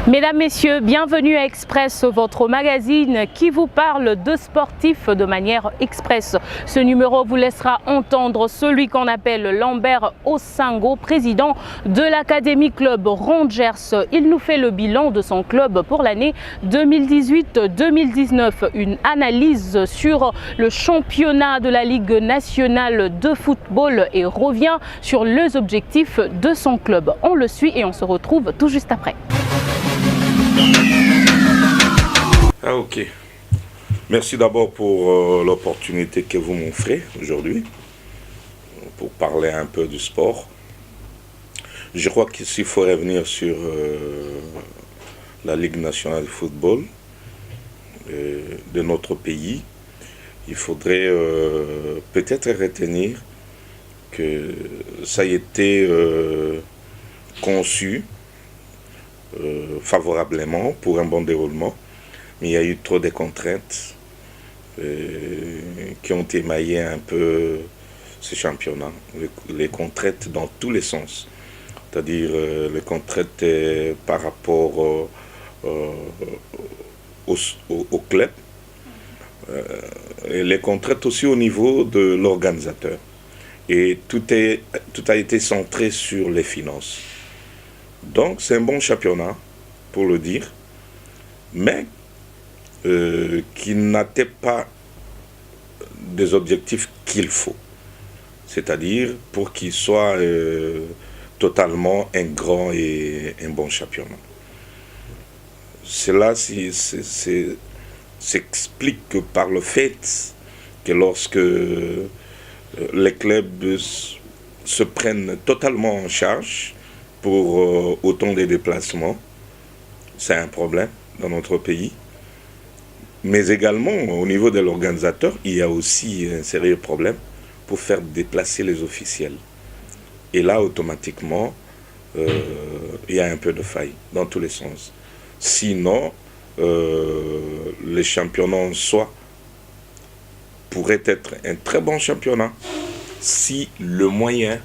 Mesdames, Messieurs, bienvenue à Express, votre magazine qui vous parle de sportifs de manière express. Ce numéro vous laissera entendre celui qu'on appelle Lambert Osango, président de l'Académie Club Rangers. Il nous fait le bilan de son club pour l'année 2018-2019. Une analyse sur le championnat de la Ligue nationale de football et revient sur les objectifs de son club. On le suit et on se retrouve tout juste après. Ah ok. Merci d'abord pour l'opportunité que vous m'offrez aujourd'hui pour parler un peu du sport. Je crois qu'il faut revenir sur la Ligue nationale de football de notre pays. Il faudrait peut-être retenir que ça a été conçu favorablement pour un bon déroulement, mais il y a eu trop de contraintes qui ont émaillé un peu ce championnat, les contraintes dans tous les sens, c'est-à-dire les contraintes par rapport au club, et les contraintes aussi au niveau de l'organisateur, et tout a été centré sur les finances. Donc c'est un bon championnat, pour le dire, mais qui n'atteint pas des objectifs qu'il faut. C'est-à-dire pour qu'il soit totalement un grand et un bon championnat. Cela s'explique par le fait que lorsque les clubs se prennent totalement en charge pour autant de déplacements, c'est un problème dans notre pays. Mais également, au niveau de l'organisateur, il y a aussi un sérieux problème pour faire déplacer les officiels. Et là, automatiquement, il y a un peu de faille dans tous les sens. Sinon, le championnat en soi pourrait être un très bon championnat si le moyen,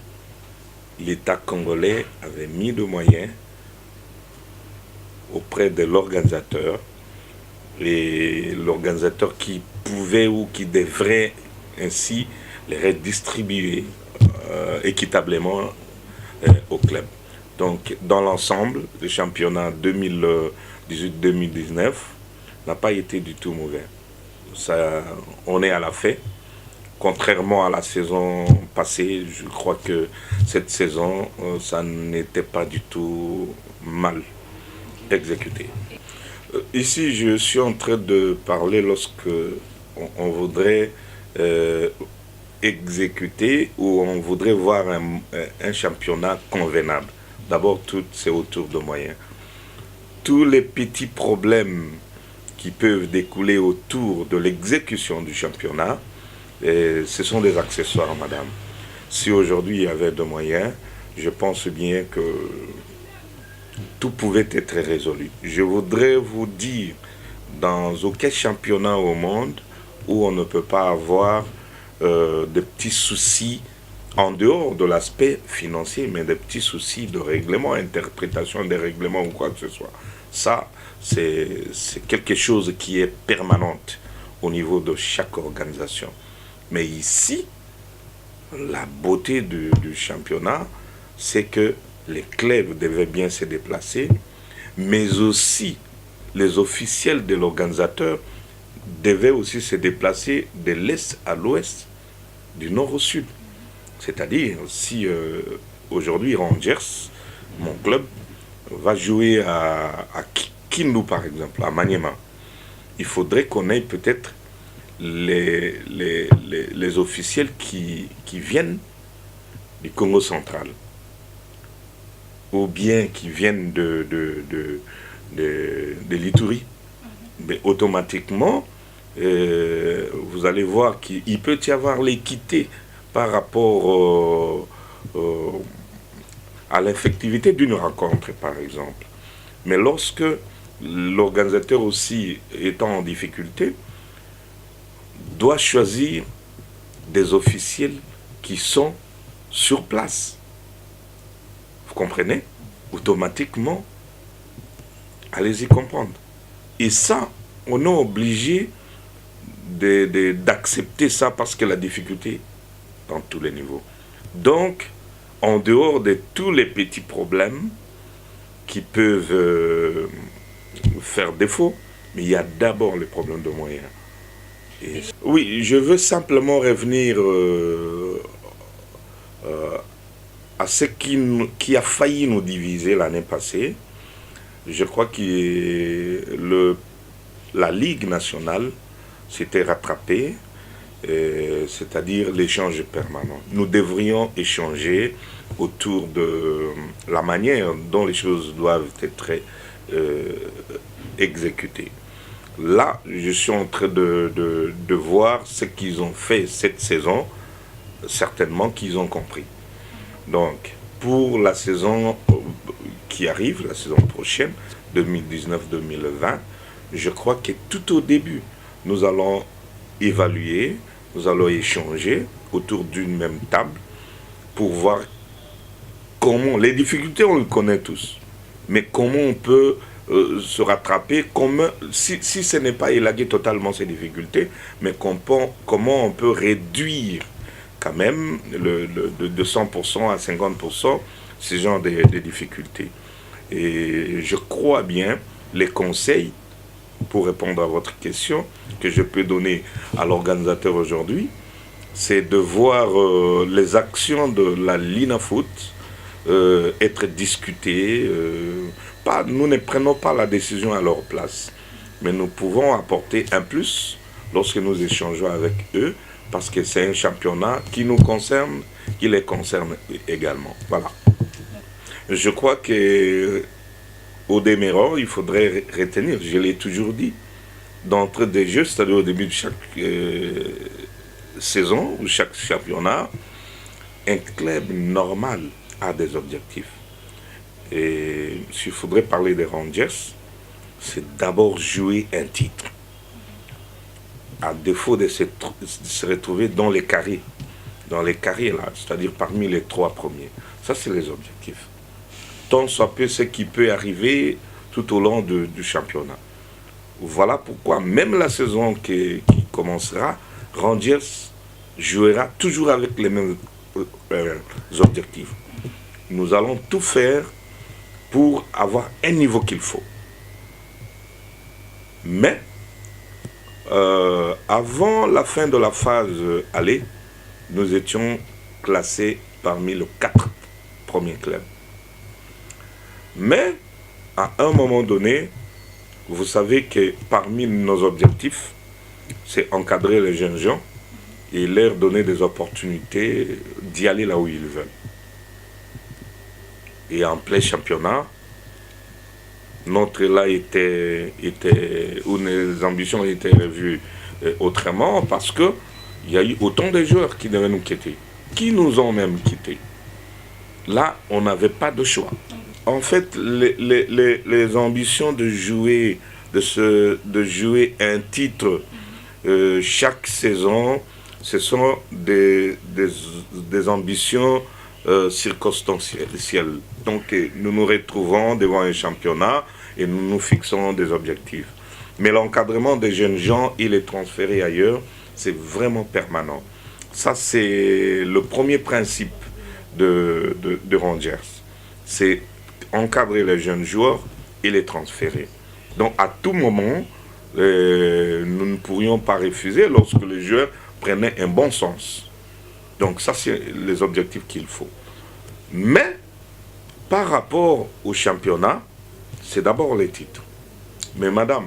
l'État congolais avait mis de moyens auprès de l'organisateur, et l'organisateur qui pouvait ou qui devrait ainsi les redistribuer équitablement au club. Donc dans l'ensemble, le championnat 2018-2019 n'a pas été du tout mauvais. Ça, on est à la fin. Contrairement à la saison passée, je crois que cette saison, ça n'était pas du tout mal exécuté. Ici, je suis en train de parler lorsque on voudrait exécuter ou on voudrait voir un championnat convenable. D'abord, tout c'est autour de moyens. Tous les petits problèmes qui peuvent découler autour de l'exécution du championnat, ce sont des accessoires, madame. Si aujourd'hui il y avait de moyens, je pense bien que tout pouvait être résolu. Je voudrais vous dire, dans aucun championnat au monde où on ne peut pas avoir des petits soucis en dehors de l'aspect financier, mais des petits soucis de règlement, interprétation des règlements ou quoi que ce soit. Ça, c'est quelque chose qui est permanente au niveau de chaque organisation. Mais ici, la beauté du championnat, c'est que les clubs devaient bien se déplacer, mais aussi les officiels de l'organisateur devaient aussi se déplacer de l'est à l'ouest, du nord au sud. C'est-à-dire, si aujourd'hui Rangers, mon club, va jouer à Kindu par exemple, à Maniema, il faudrait qu'on ait peut-être les officiels qui viennent du Congo central, ou bien qui viennent de l'Ituri. Mais automatiquement, vous allez voir qu'il peut y avoir l'équité par rapport à l'effectivité d'une rencontre, par exemple. Mais lorsque l'organisateur aussi étant en difficulté, doit choisir des officiels qui sont sur place. Vous comprenez? Automatiquement, allez-y comprendre. Et ça, on est obligé d'accepter ça parce que la difficulté dans tous les niveaux. Donc, en dehors de tous les petits problèmes qui peuvent faire défaut, mais il y a d'abord les problèmes de moyens. Et, oui, je veux simplement revenir à ce qui a failli nous diviser l'année passée. Je crois que la Ligue nationale s'était rattrapée, c'est-à-dire l'échange permanent. Nous devrions échanger autour de la manière dont les choses doivent être exécutées. Là, je suis en train de voir ce qu'ils ont fait cette saison, certainement qu'ils ont compris. Donc, pour la saison qui arrive, la saison prochaine, 2019-2020, je crois que tout au début, nous allons évaluer, nous allons échanger autour d'une même table pour voir comment, les difficultés on les connaît tous, mais comment on peut se rattraper, si ce n'est pas élaguer totalement ces difficultés, mais comment on peut réduire quand même de 100% à 50% ce genre de difficultés. Et je crois bien, les conseils, pour répondre à votre question, que je peux donner à l'organisateur aujourd'hui, c'est de voir les actions de la Linafoot être discutées. Nous ne prenons pas la décision à leur place, mais nous pouvons apporter un plus lorsque nous échangeons avec eux, parce que c'est un championnat qui nous concerne, qui les concerne également. Voilà. Je crois que au demeurant, il faudrait retenir, je l'ai toujours dit, d'entrée des jeux, c'est-à-dire au début de chaque saison ou chaque championnat, un club normal a des objectifs. Et s'il faudrait parler des Rangers, c'est d'abord jouer un titre. À défaut de se retrouver dans les carrés là, c'est-à-dire parmi les 3 premiers. Ça, c'est les objectifs. Tant soit peu ce qui peut arriver tout au long du championnat. Voilà pourquoi, même la saison qui commencera, Rangers jouera toujours avec les mêmes objectifs. Nous allons tout faire pour avoir un niveau qu'il faut. Mais, avant la fin de la phase aller, nous étions classés parmi les 4 premiers clubs. Mais, à un moment donné, vous savez que parmi nos objectifs, c'est encadrer les jeunes gens et leur donner des opportunités d'y aller là où ils veulent. Et en plein championnat, notre là où nos ambitions étaient revues autrement, parce qu'il y a eu autant de joueurs qui devaient nous quitter, qui nous ont même quittés. Là, on n'avait pas de choix. En fait, les ambitions de jouer un titre chaque saison, ce sont des ambitions circonstancielles. Donc, nous nous retrouvons devant un championnat et nous nous fixons des objectifs. Mais l'encadrement des jeunes gens et les transférer ailleurs, c'est vraiment permanent. Ça, c'est le premier principe de Rangers. C'est encadrer les jeunes joueurs et les transférer. Donc, à tout moment, nous ne pourrions pas refuser lorsque les joueurs prenaient un bon sens. Donc, ça, c'est les objectifs qu'il faut. Mais, par rapport au championnat, c'est d'abord les titres. Mais madame,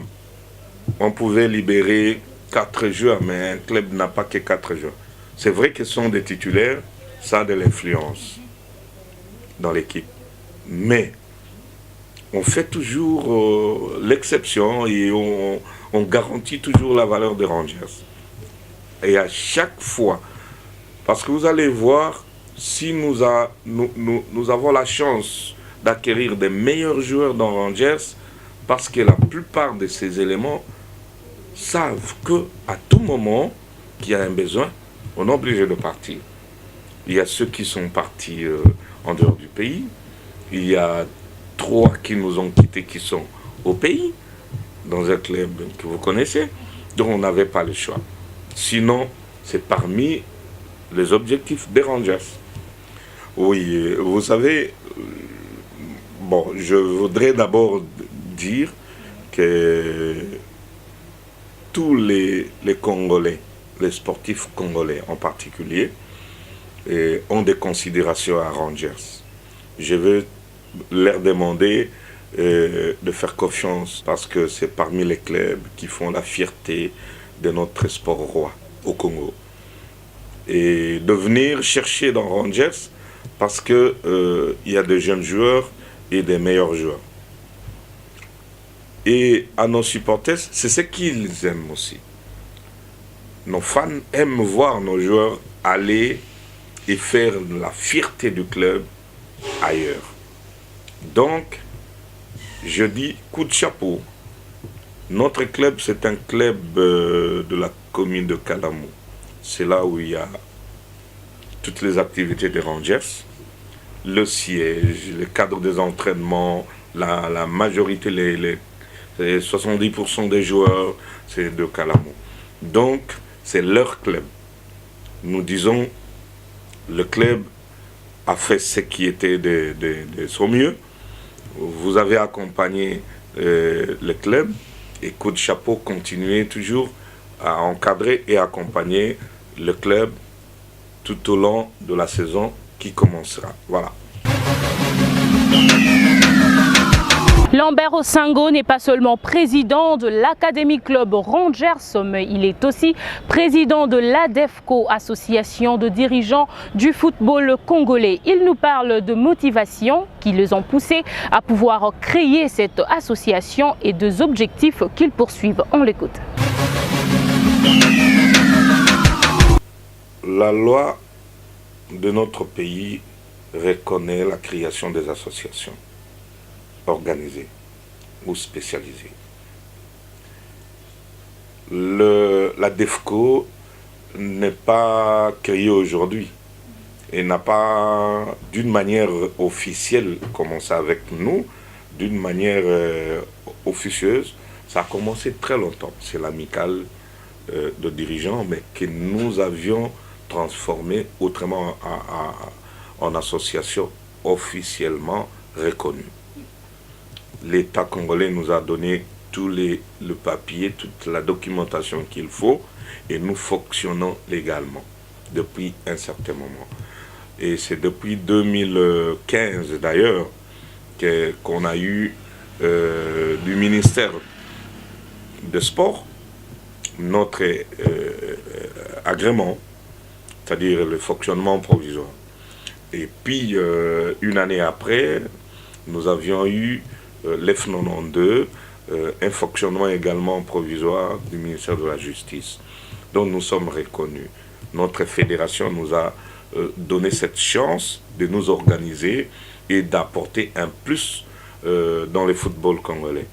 on pouvait libérer 4 joueurs, mais un club n'a pas que 4 joueurs. C'est vrai qu'ils sont des titulaires, ça a de l'influence dans l'équipe. Mais on fait toujours l'exception et on garantit toujours la valeur des Rangers. Et à chaque fois, parce que vous allez voir, si nous avons la chance d'acquérir des meilleurs joueurs dans Rangers, parce que la plupart de ces éléments savent qu'à tout moment qu'il y a un besoin, On est obligé de partir. Il y a ceux qui sont partis en dehors du pays. Il y a 3 qui nous ont quittés, qui sont au pays, dans un club que vous connaissez. Donc on n'avait pas le choix. Sinon, c'est parmi les objectifs des Rangers. Oui, vous savez, bon, je voudrais d'abord dire que tous les Congolais, les sportifs congolais en particulier, ont des considérations à Rangers. Je veux leur demander de faire confiance parce que c'est parmi les clubs qui font la fierté de notre sport roi au Congo. Et de venir chercher dans Rangers parce qu'il y a des jeunes joueurs et des meilleurs joueurs. Et à nos supporters, c'est ce qu'ils aiment aussi. Nos fans aiment voir nos joueurs aller et faire la fierté du club ailleurs. Donc, je dis coup de chapeau. Notre club, c'est un club de la commune de Kalamou. C'est là où il y a toutes les activités des Rangers, le siège, le cadre des entraînements, la majorité, les 70% des joueurs, c'est de Kalamou. Donc, c'est leur club. Nous disons, le club a fait ce qui était de son mieux. Vous avez accompagné le club et coup de chapeau, continuez toujours à encadrer et accompagner le club tout au long de la saison qui commencera. Voilà. Lambert Osango n'est pas seulement président de l'Académie Club Rangers, mais il est aussi président de l'ADEFCO, association de dirigeants du football congolais. Il nous parle de motivation qui les ont poussés à pouvoir créer cette association et des objectifs qu'ils poursuivent. On l'écoute. La loi de notre pays reconnaît la création des associations organisées ou spécialisées. La DEFCO n'est pas créée aujourd'hui et n'a pas d'une manière officielle commencé avec nous, d'une manière officieuse. Ça a commencé très longtemps. C'est l'amicale de dirigeants, mais que nous avions transformé autrement en association officiellement reconnue. L'État congolais nous a donné tout le papier, toute la documentation qu'il faut et nous fonctionnons légalement depuis un certain moment. Et c'est depuis 2015 d'ailleurs qu'on a eu du ministère des Sports notre agrément, c'est-à-dire le fonctionnement provisoire. Et puis, une année après, nous avions eu l'F92, un fonctionnement également provisoire du ministère de la Justice, dont nous sommes reconnus. Notre fédération nous a donné cette chance de nous organiser et d'apporter un plus dans le football congolais.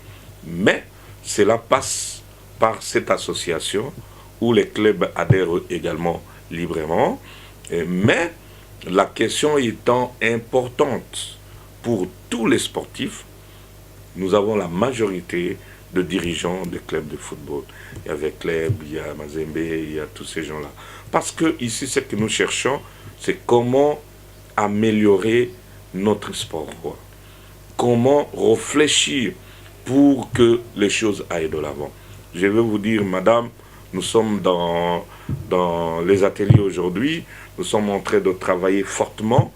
Mais cela passe par cette association où les clubs adhèrent également librement, mais la question étant importante pour tous les sportifs, nous avons la majorité de dirigeants de clubs de football. Il y a Vecleb, il y a Mazembe, il y a tous ces gens-là. Parce que ici, ce que nous cherchons, c'est comment améliorer notre sport. Comment réfléchir pour que les choses aillent de l'avant. Je vais vous dire, madame, nous sommes dans les ateliers aujourd'hui, nous sommes en train de travailler fortement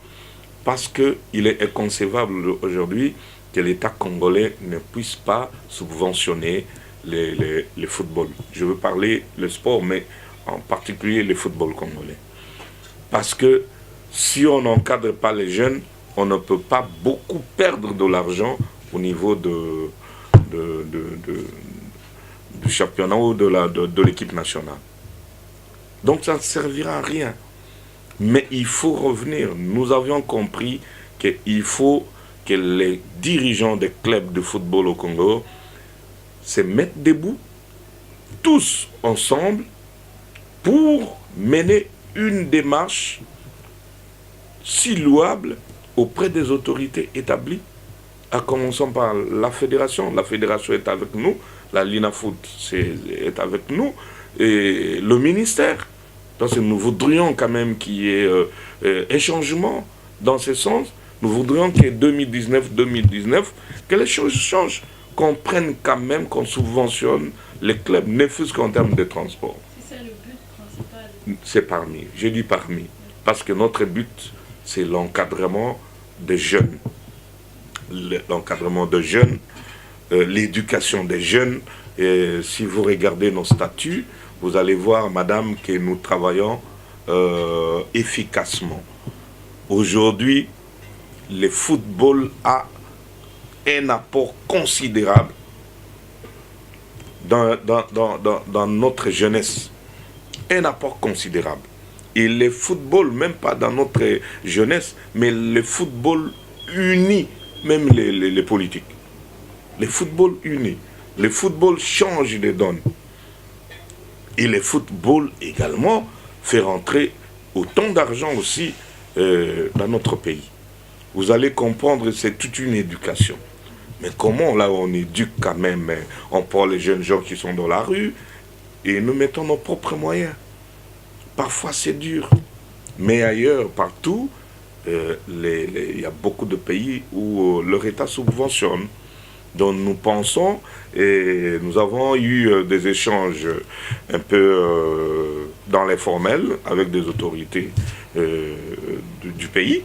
parce qu'il est inconcevable aujourd'hui que l'État congolais ne puisse pas subventionner le football. Je veux parler le sport, mais en particulier le football congolais. Parce que si on n'encadre pas les jeunes, on ne peut pas beaucoup perdre de l'argent au niveau du championnat ou de l'équipe nationale. Donc ça ne servira à rien. Mais il faut revenir. Nous avions compris qu'il faut que les dirigeants des clubs de football au Congo se mettent debout, tous ensemble, pour mener une démarche si louable auprès des autorités établies, à commencer par la fédération. La fédération est avec nous, la Linafoot est avec nous, et le ministère. Parce que nous voudrions quand même qu'il y ait un changement dans ce sens. Nous voudrions que 2019, que les choses changent, qu'on prenne quand même, qu'on subventionne les clubs, ne fût-ce qu'en termes de transport. C'est ça le but principal. C'est parmi, je dis parmi, parce que notre but, c'est l'encadrement des jeunes. L'encadrement des jeunes, l'éducation des jeunes. Et si vous regardez nos statuts, vous allez voir, madame, que nous travaillons efficacement. Aujourd'hui, le football a un apport considérable dans notre jeunesse. Un apport considérable. Et le football, même pas dans notre jeunesse, mais le football unit même les politiques. Le football unit. Le football change les donnes. Et le football également fait rentrer autant d'argent aussi dans notre pays. Vous allez comprendre, c'est toute une éducation. Mais comment là on éduque quand même, on prend les jeunes gens qui sont dans la rue et nous mettons nos propres moyens. Parfois c'est dur. Mais ailleurs, partout, il y a beaucoup de pays où leur État subventionne. Donc nous pensons, et nous avons eu des échanges un peu dans l'informel avec des autorités du pays,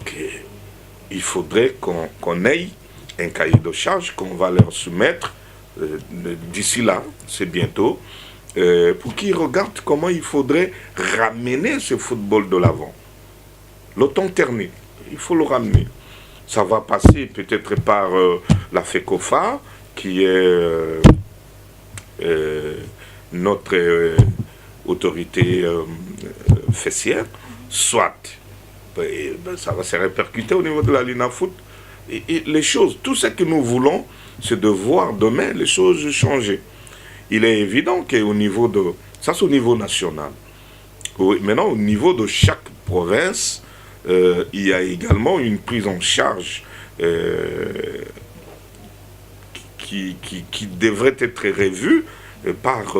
qu'il faudrait qu'on ait un cahier de charge qu'on va leur soumettre d'ici là, c'est bientôt, pour qu'ils regardent comment il faudrait ramener ce football de l'avant. L'automne terné, il faut le ramener. Ça va passer peut-être par la FECOFA, qui est notre autorité fessière, soit ça va se répercuter au niveau de la Linafoot. Et les choses, tout ce que nous voulons, c'est de voir demain les choses changer. Il est évident qu'au niveau de... Ça, c'est au niveau national. Maintenant, au niveau de chaque province, il y a également une prise en charge qui devrait être revue par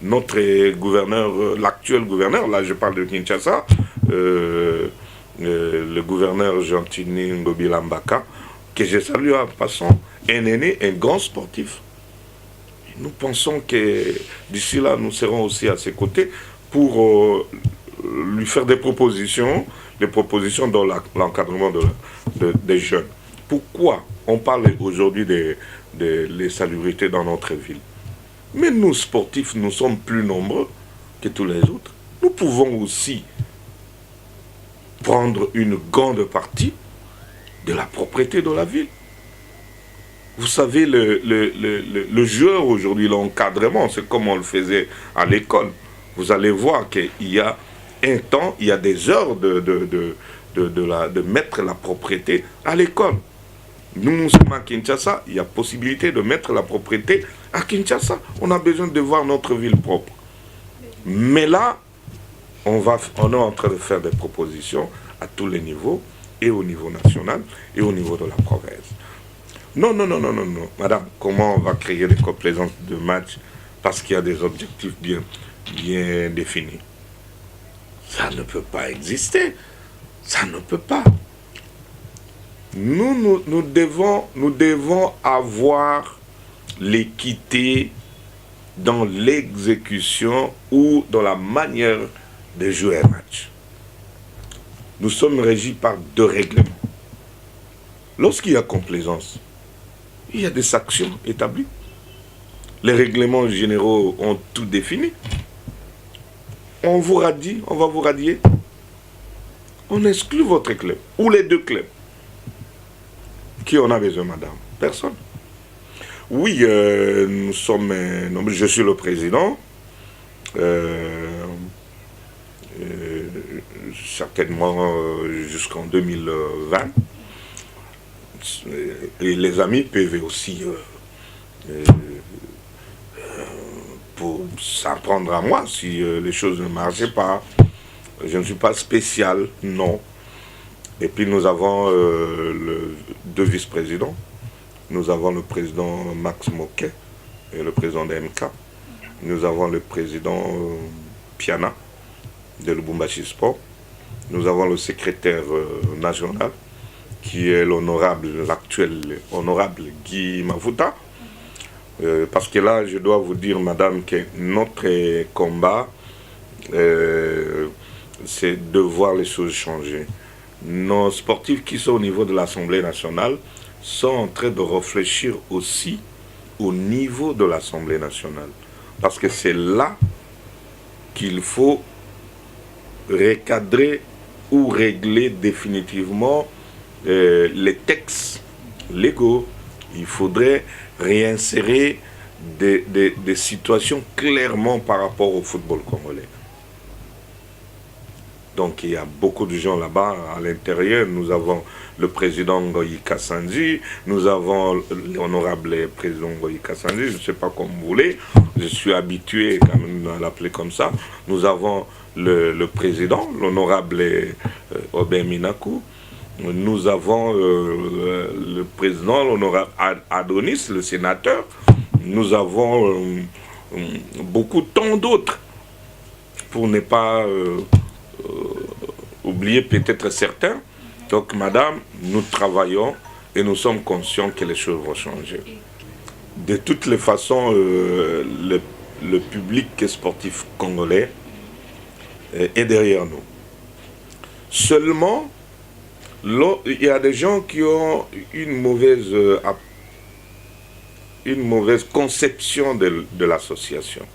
notre gouverneur, l'actuel gouverneur, là je parle de Kinshasa, le gouverneur Gentini Ngobilambaka, que je salue en passant, un aîné, un grand sportif. Nous pensons que d'ici là, nous serons aussi à ses côtés pour lui faire des propositions dans l'encadrement des jeunes. Pourquoi on parle aujourd'hui de l'insalubrité dans notre ville? Mais nous, sportifs, nous sommes plus nombreux que tous les autres. Nous pouvons aussi prendre une grande partie de la propreté de la ville. Vous savez, le joueur aujourd'hui, l'encadrement, c'est comme on le faisait à l'école. Vous allez voir qu'il y a un temps, il y a des heures de mettre la propreté à l'école. Nous sommes à Kinshasa, il y a possibilité de mettre la propreté à Kinshasa. On a besoin de voir notre ville propre. Mais là, on est en train de faire des propositions à tous les niveaux, et au niveau national, et au niveau de la province. Non. Madame, comment on va créer des complaisances de match parce qu'il y a des objectifs bien définis? Ça ne peut pas exister. Ça ne peut pas. Nous devons avoir l'équité dans l'exécution ou dans la manière de jouer un match. Nous sommes régis par 2 règlements. Lorsqu'il y a complaisance, il y a des sanctions établies. Les règlements généraux ont tout défini. On vous radie, on va vous radier. On exclut votre club, ou les 2 clubs. Qui en a besoin, madame? Personne. Oui, nous sommes... je suis le président. Certainement jusqu'en 2020. Et les amis peuvent aussi faut s'en prendre à moi si les choses ne marchaient pas. Je ne suis pas spécial, non. Et puis nous avons deux vice-présidents. Nous avons le président Max Moquet et le président de MK. Nous avons le président Piana de Lubumbashi Sport. Nous avons le secrétaire national qui est l'actuel honorable Guy Mavuta. Parce que là, je dois vous dire, madame, que notre combat, c'est de voir les choses changer. Nos sportifs qui sont au niveau de l'Assemblée nationale sont en train de réfléchir aussi au niveau de l'Assemblée nationale. Parce que c'est là qu'il faut recadrer ou régler définitivement les textes légaux. Il faudrait réinsérer des situations clairement par rapport au football congolais. Donc il y a beaucoup de gens là-bas à l'intérieur. Nous avons le président Ngoyi Kassanzi, nous avons l'honorable président Ngoyi Kassanzi, je ne sais pas comme vous voulez, je suis habitué quand même à l'appeler comme ça. Nous avons le président, l'honorable Obin Minakou. Nous avons le président, l'honorable Adonis, le sénateur. Nous avons beaucoup tant d'autres, pour ne pas oublier peut-être certains. Donc, madame, nous travaillons et nous sommes conscients que les choses vont changer. De toutes les façons, le public sportif congolais est derrière nous. Seulement, il y a des gens qui ont une mauvaise conception de l'association.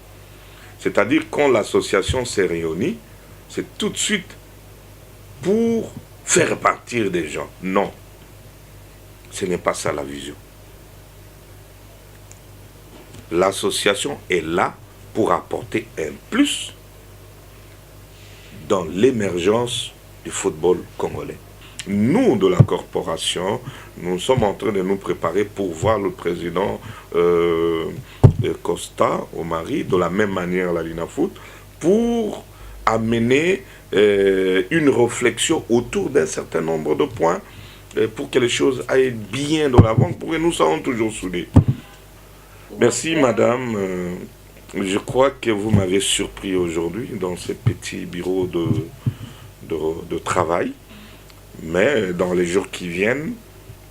C'est-à-dire quand l'association s'est réunie, c'est tout de suite pour faire partir des gens. Non, ce n'est pas ça la vision. L'association est là pour apporter un plus dans l'émergence du football congolais. Nous, de la corporation, nous sommes en train de nous préparer pour voir le président Costa au Mali, de la même manière la Linafoot, pour amener une réflexion autour d'un certain nombre de points pour que les choses aillent bien de l'avant, pour que nous soyons toujours soudés. Merci madame. Je crois que vous m'avez surpris aujourd'hui dans ce petit bureau de travail. Mais dans les jours qui viennent,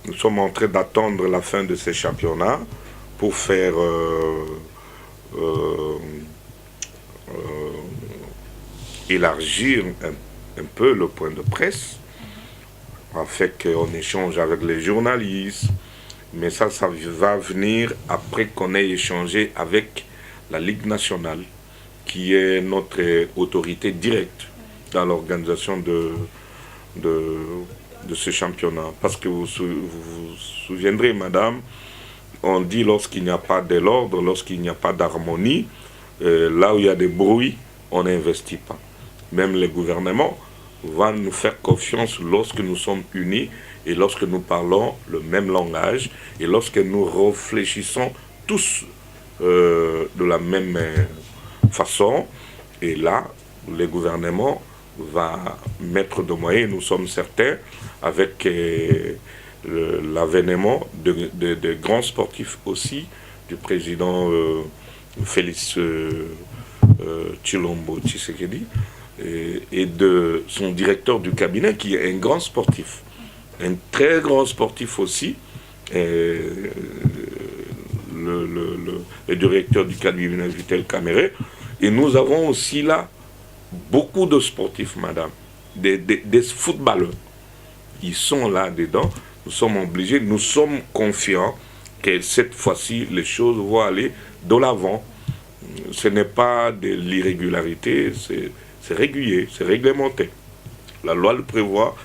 nous sommes en train d'attendre la fin de ces championnats pour faire élargir un peu le point de presse, afin qu'on échange avec les journalistes. Mais ça va venir après qu'on ait échangé avec la Ligue nationale, qui est notre autorité directe dans l'organisation de ce championnat. Parce que vous vous souviendrez, madame, on dit lorsqu'il n'y a pas de l'ordre, lorsqu'il n'y a pas d'harmonie, là où il y a des bruits, on n'investit pas. Même le gouvernement va nous faire confiance lorsque nous sommes unis et lorsque nous parlons le même langage et lorsque nous réfléchissons tous de la même façon. Et là, le gouvernement va mettre de moyens, nous sommes certains, avec l'avènement de grands sportifs aussi, du président Félix Tshilombo Tshisekedi, et de son directeur du cabinet, qui est un grand sportif, un très grand sportif aussi, le directeur du cabinet Vitel Caméré. Et nous avons aussi là beaucoup de sportifs, madame, des footballeurs. Ils sont là-dedans. Nous sommes obligés, nous sommes confiants que cette fois-ci, les choses vont aller de l'avant. Ce n'est pas de l'irrégularité, c'est régulier, c'est réglementé. La loi le prévoit,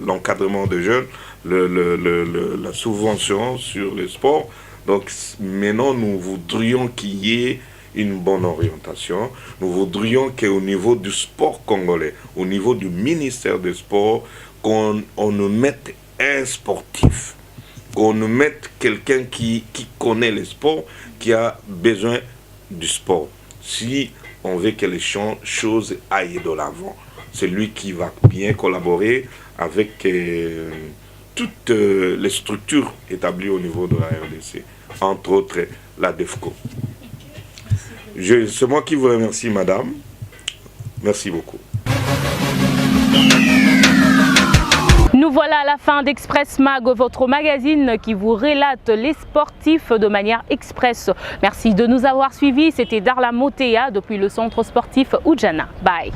l'encadrement des jeunes, la subvention sur les sports. Donc maintenant, nous voudrions qu'il y ait une bonne orientation. Nous voudrions qu'au niveau du sport congolais, au niveau du ministère des Sports, qu'on nous mette un sportif qu'on nous mette quelqu'un qui connaît le sport, qui a besoin du sport. Si on veut que les choses aillent de l'avant, c'est lui qui va bien collaborer avec toutes les structures établies au niveau de la RDC, entre autres la DEFCO. C'est moi qui vous remercie, madame. Merci beaucoup. Nous voilà à la fin d'Express Mag, votre magazine qui vous relate les sportifs de manière express. Merci de nous avoir suivis. C'était Darla Motea depuis le centre sportif Oudjana. Bye.